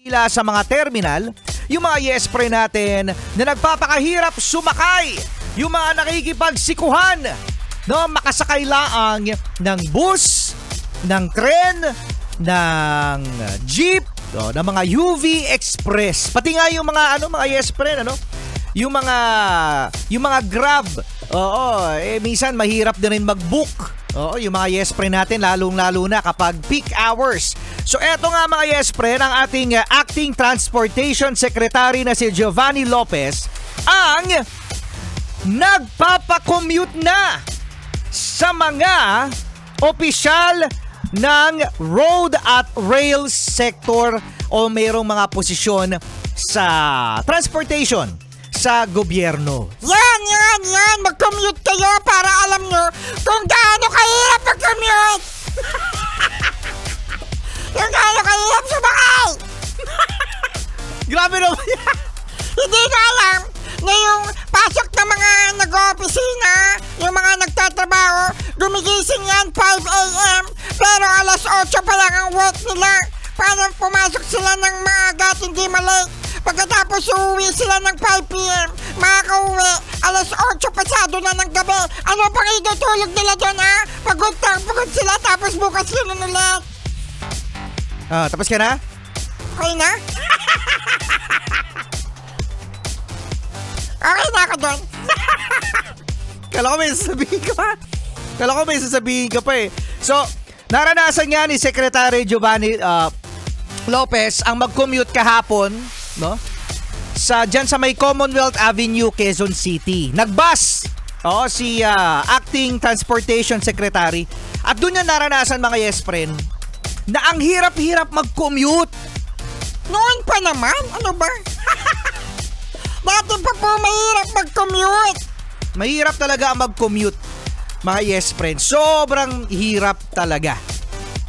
Ila sa mga terminal, yung mga yes-pre natin na nagpapakahirap sumakay, yung mga nakikipagsikuhan, no, makasakay laang ng bus, ng tren, ng jeep, no, ng mga UV Express, pati nga yung mga mga yes-pre, yung mga Grab. Oo, minsan mahirap din rin mag-book. Oo, yung mga yes-pre natin, lalong-lalo na kapag peak hours. So eto nga mga yes-pre, ng ating Acting Transportation Secretary na si Giovanni Lopez ang nagpapakommute na sa mga opisyal ng road at rail sector o mayroong mga posisyon sa transportation sa gobyerno. Yan. Mag-commute kayo para alam nyo kung gaano kahirap mag-commute. Kung gaano kahirap sumakay. Grabe naman yan. Hindi ko alam na yung pasok ng mga nag-opisina, yung mga nagtatrabaho, gumigising yan 5 a.m. Pero alas 8 pa lang ang work nila. Para pumasok sila ng maaga at hindi malate. Pagkatapos uuwi sila ng 5 p.m. Makakauwi, alas 8 pasado na ng gabi. Ano pang itutulog nila doon, ha? Pagod sila, tapos bukas yun ulit. Tapos ka na? Okay na? Okay na ako doon. Kala ko may sasabihin ka pa eh. So, naranasan nga ni Secretary Giovanni Lopez ang mag-commute kahapon, no? Diyan sa may Commonwealth Avenue, Quezon City. Nagbus. Oo, si Acting Transportation Secretary. At doon niya naranasan mga yes friend na ang hirap-hirap mag-commute. Noon pa naman? Ano ba? Dati pa po mahirap mag-commute. Mahirap talaga mag-commute, mga yes friend. Sobrang hirap talaga.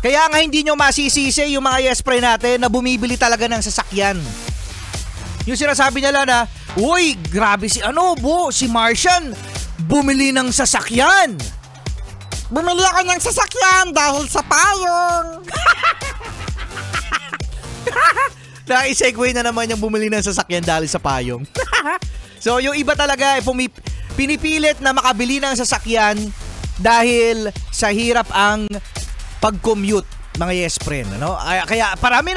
Kaya nga hindi nyo masisisi yung mga yes friend natin na bumibili talaga ng sasakyan. Yung sinasabi nila na, uy, grabe si Martian, bumili ng sasakyan. Bumili ako ng sasakyan dahil sa payong. Na-segue na naman yung bumili ng sasakyan dahil sa payong. So yung iba talaga, pinipilit na makabili ng sasakyan dahil sa hirap ang pag-commute, mga yes friend. Kaya parami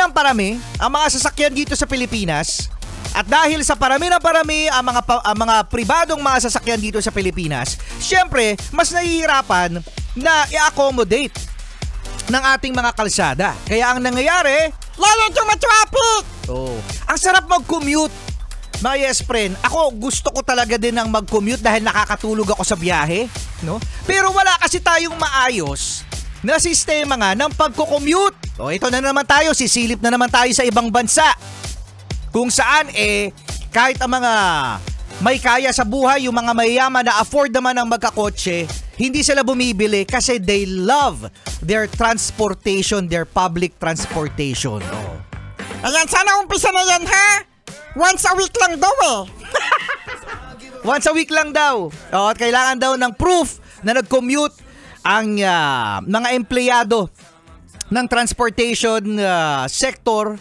ang mga sasakyan dito sa Pilipinas. At dahil sa parami ang mga pribadong mga sasakyan dito sa Pilipinas, syempre, mas nahihirapan na i-accommodate ng ating mga kalsada. Kaya ang nangyayari, lalo tumatraffic! Ang sarap mag-commute, mga yes friend. Ako, gusto ko talaga din ng mag-commute dahil nakakatulog ako sa biyahe. No? Pero wala kasi tayong maayos na sistema nga ng pagko-commute. Ito na naman tayo, sisilip na naman tayo sa ibang bansa. Kung saan kahit ang mga may kaya sa buhay, yung mga mayayaman na afford naman ang magkakotse, hindi sila bumibili kasi they love their transportation, their public transportation. Ayan, sana umpisa na yan, ha? Once a week lang daw Once a week lang daw. At kailangan daw ng proof na nag-commute ang mga empleyado ng transportation sector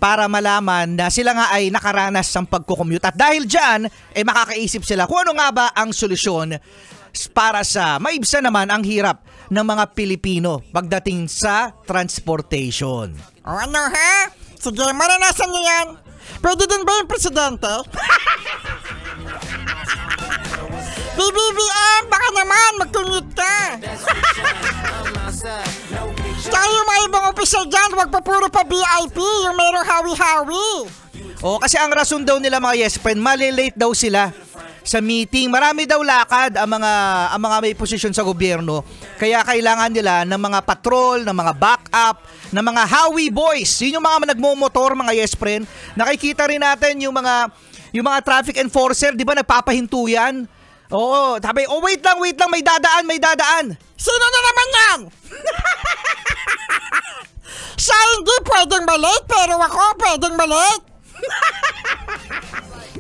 para malaman na sila nga ay nakaranas ng pagko-commute. At dahil dyan, makakaisip sila kung ano nga ba ang solusyon para sa maibsan naman ang hirap ng mga Pilipino pagdating sa transportation. Ano ha? Sige, maranasan niyo yan. Pwede din ba yung presidente? BBM, baka naman mag-commute ka. Kaya yung mga ibang opisyal dyan, wag pa puro pa VIP, yung merong hawi-hawi. Kasi ang rason daw nila mga yes friend, malilate daw sila sa meeting. Marami daw lakad ang mga may posisyon sa gobyerno. Kaya kailangan nila ng mga patrol, ng mga backup, ng mga hawi boys. Yun yung mga nagmomotor, mga yes friend. Nakikita rin natin yung mga traffic enforcer, di ba nagpapahinto yan? Oo, sabi, wait lang, may dadaan. Sino na naman yan? Siya hindi pwedeng malate, pero ako pwedeng malate.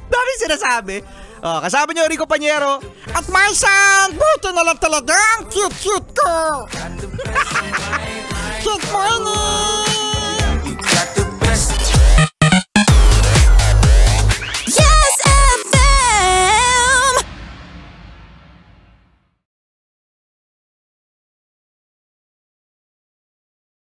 Dami sinasabi. Kasama niyo Rico Panyero at Marsan. Buti na lang talaga ang cute ko. Good morning.